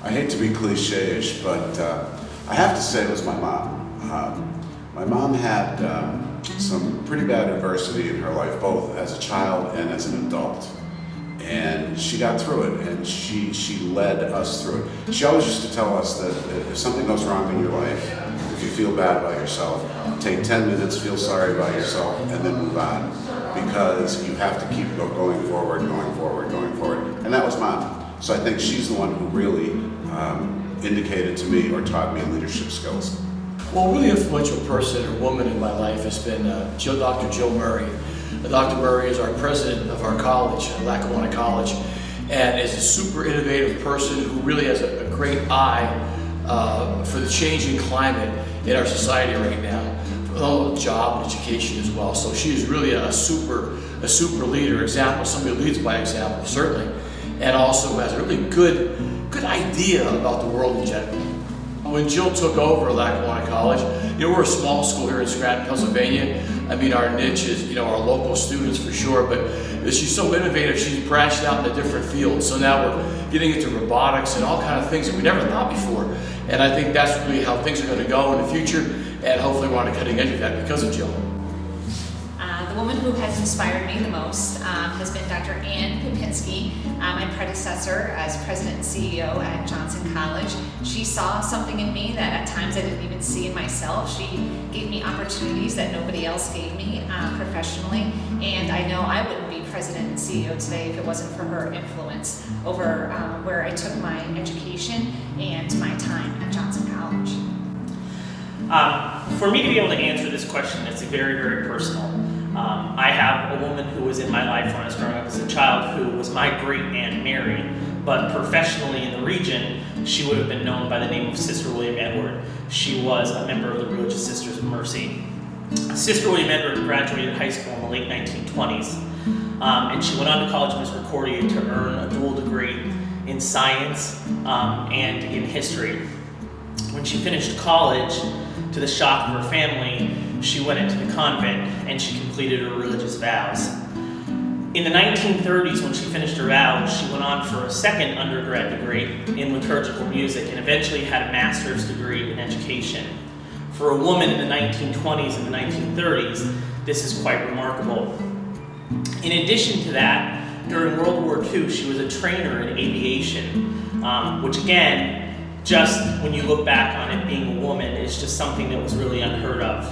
I hate to be cliche-ish, but I have to say it was my mom. My mom had some pretty bad adversity in her life, both as a child and as an adult. And she got through it, and she led us through it. She always used to tell us that if something goes wrong in your life, if you feel bad about yourself, take 10 minutes, feel sorry about yourself, and then move on. Because you have to keep going forward, going forward, going forward. And that was Mom. So I think she's the one who really indicated to me or taught me leadership skills. Well, a really influential person or woman in my life has been Dr. Jill Murray. Dr. Murray is our president of our college, Lackawanna College, and is a super innovative person who really has a great eye for the changing climate in our society right now, along with job and education as well. So she is really a super leader, example, somebody who leads by example, certainly, and also has a really good idea about the world in general. When Jill took over Lackawanna College, we're a small school here in Scranton, Pennsylvania. I mean, our niche is, our local students for sure, but she's so innovative, she's branched out into different fields. So now we're getting into robotics and all kinds of things that we never thought before. And I think that's really how things are going to go in the future, and hopefully we're on the cutting edge of that because of Jill. The woman who has inspired me the most has been Dr. Ann Popinski, my predecessor as president and CEO at Johnson College. She saw something in me that at times I didn't even see in myself. She gave me opportunities that nobody else gave me professionally, and I know I wouldn't be president and CEO today if it wasn't for her influence over where I took my education and my time at Johnson College. For me to be able to answer this question, it's very, very personal. I have a woman who was in my life when I was growing up as a child who was my great Aunt Mary, but professionally in the region, she would have been known by the name of Sister William Edward. She was a member of the Religious Sisters of Mercy. Sister William Edward graduated high school in the late 1920s, and she went on to College Misericordia to earn a dual degree in science and in history. When she finished college, to the shock of her family, she went into the convent and she completed her religious vows. In the 1930s, when she finished her vows, she went on for a second undergrad degree in liturgical music and eventually had a master's degree in education. For a woman in the 1920s and the 1930s, this is quite remarkable. In addition to that, during World War II, she was a trainer in aviation, which again, just when you look back on it, being a woman is just something that was really unheard of.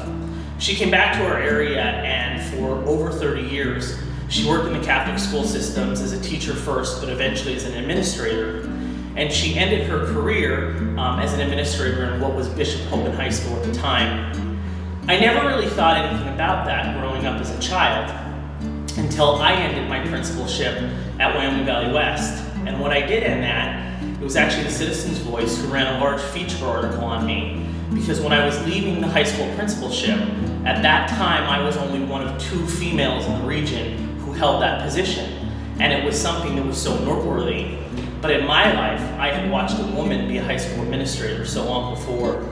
She came back to our area, and for over 30 years, she worked in the Catholic school systems as a teacher first, but eventually as an administrator. And she ended her career as an administrator in what was Bishop Hogan High School at the time. I never really thought anything about that growing up as a child until I ended my principalship at Wyoming Valley West. And when I did end that, it was actually the Citizen's Voice who ran a large feature article on me, because when I was leaving the high school principalship, at that time I was only one of 2 females in the region who held that position, and it was something that was so noteworthy. But in my life, I had watched a woman be a high school administrator so long before.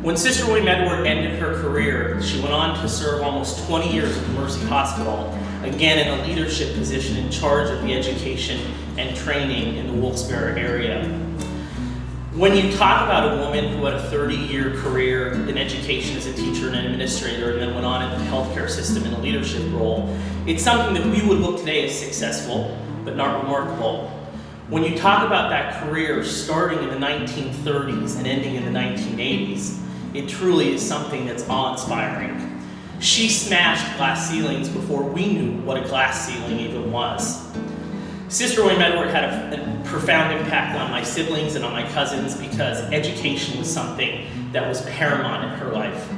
When Sister William Edward ended her career, she went on to serve almost 20 years at the Mercy Hospital, again in a leadership position in charge of the education and training in the Wilkes-Barre area. When you talk about a woman who had a 30-year career in education as a teacher and an administrator and then went on in the healthcare system in a leadership role, it's something that we would look today as successful, but not remarkable. When you talk about that career starting in the 1930s and ending in the 1980s, it truly is something that's awe-inspiring. She smashed glass ceilings before we knew what a glass ceiling even was. Sister William Edward had a profound impact on my siblings and on my cousins because education was something that was paramount in her life.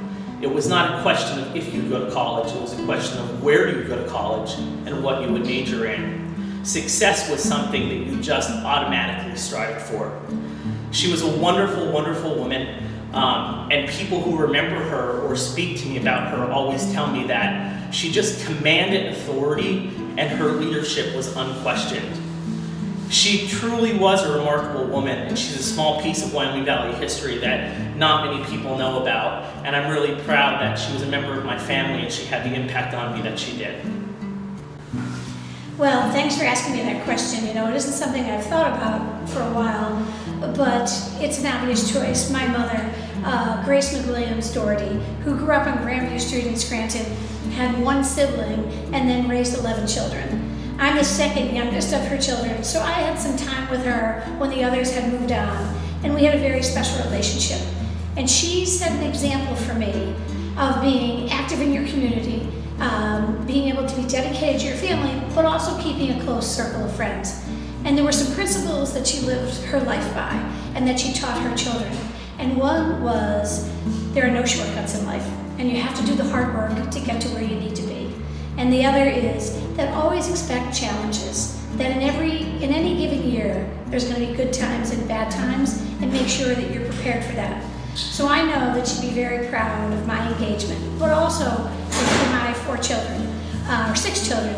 It was not a question of if you go to college, it was a question of where you go to college and what you would major in. Success was something that you just automatically strived for. She was a wonderful, wonderful woman, and people who remember her or speak to me about her always tell me that she just commanded authority and her leadership was unquestioned. She truly was a remarkable woman, and she's a small piece of Wyoming Valley history that not many people know about, and I'm really proud that she was a member of my family and she had the impact on me that she did. Well, thanks for asking me that question. You know, it isn't something I've thought about for a while, but it's an obvious choice. My mother, Grace McWilliams Doherty, who grew up on Grandview Street in Scranton, had one sibling and then raised 11 children. I'm the second youngest of her children, so I had some time with her when the others had moved on, and we had a very special relationship. And she set an example for me of being active in your community, being able to be dedicated to your family, but also keeping a close circle of friends. And there were some principles that she lived her life by and that she taught her children. And one was, there are no shortcuts in life, and you have to do the hard work to get to where you need to be. And the other is that always expect challenges, that in any given year, there's going to be good times and bad times, and make sure that you're prepared for that. So I know that she'd be very proud of my engagement, but also for my 4 children, or 6 children,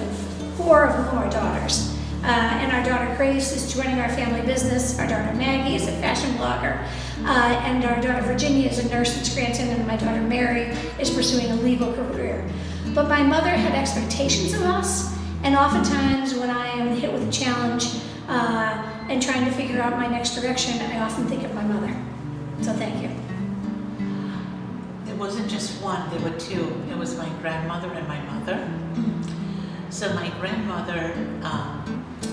4 of whom are daughters. And our daughter Grace is joining our family business. Our daughter Maggie is a fashion blogger. And our daughter Virginia is a nurse in Scranton, and my daughter Mary is pursuing a legal career. But my mother had expectations of us, and oftentimes when I am hit with a challenge and trying to figure out my next direction, I often think of my mother. So thank you. It wasn't just one, there were 2. It was my grandmother and my mother. So my grandmother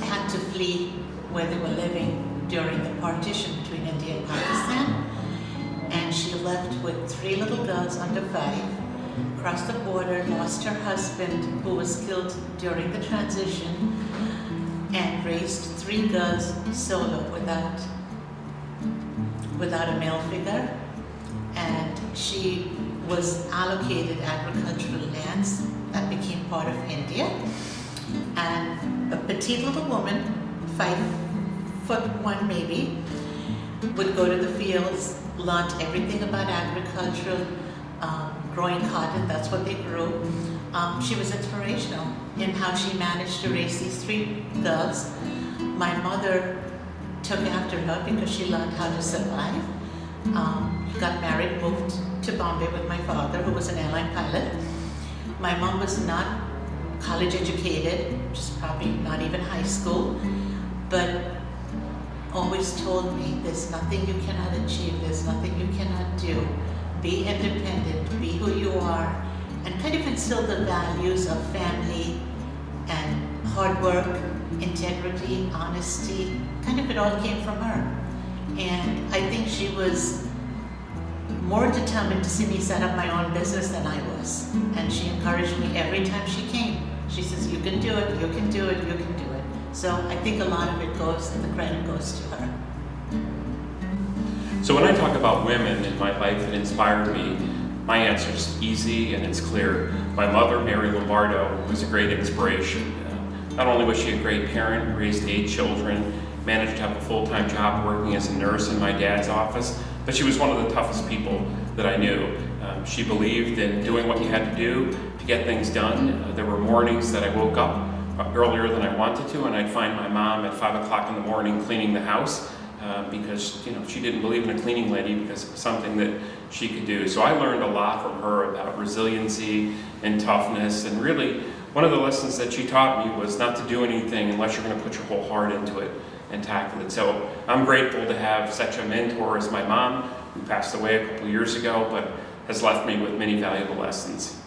had to flee where they were living during the partition between India and Pakistan. And she left with 3 little girls under 5, crossed the border, lost her husband who was killed during the transition, and raised 3 girls solo without a male figure. And she was allocated agricultural lands that became part of India. And a petite little woman, 5'1" maybe, would go to the fields, learned everything about agriculture, growing cotton, that's what they grew. She was inspirational in how she managed to raise these 3 girls. My mother took after her because she learned how to survive. Got married, moved to Bombay with my father, who was an airline pilot. My mom was not college educated, just probably not even high school, but always told me there's nothing you cannot achieve, there's nothing you cannot do. Be independent, be who you are, and kind of instill the values of family and hard work, integrity, honesty. Kind of it all came from her. And I think she was more determined to see me set up my own business than I was. And she encouraged me every time she came. She says, you can do it, you can do it, you can do it. So I think a lot of it goes, and the credit goes to her. So when I talk about women in my life that inspired me, my answer is easy and it's clear. My mother, Mary Lombardo, was a great inspiration. Not only was she a great parent, raised 8 children, managed to have a full-time job working as a nurse in my dad's office, but she was one of the toughest people that I knew. She believed in doing what you had to do to get things done. There were mornings that I woke up earlier than I wanted to, and I'd find my mom at 5 o'clock in the morning cleaning the house because she didn't believe in a cleaning lady because it was something that she could do. So I learned a lot from her about resiliency and toughness, and really one of the lessons that she taught me was not to do anything unless you're going to put your whole heart into it and tackle it. So I'm grateful to have such a mentor as my mom, who passed away a couple years ago, but has left me with many valuable lessons.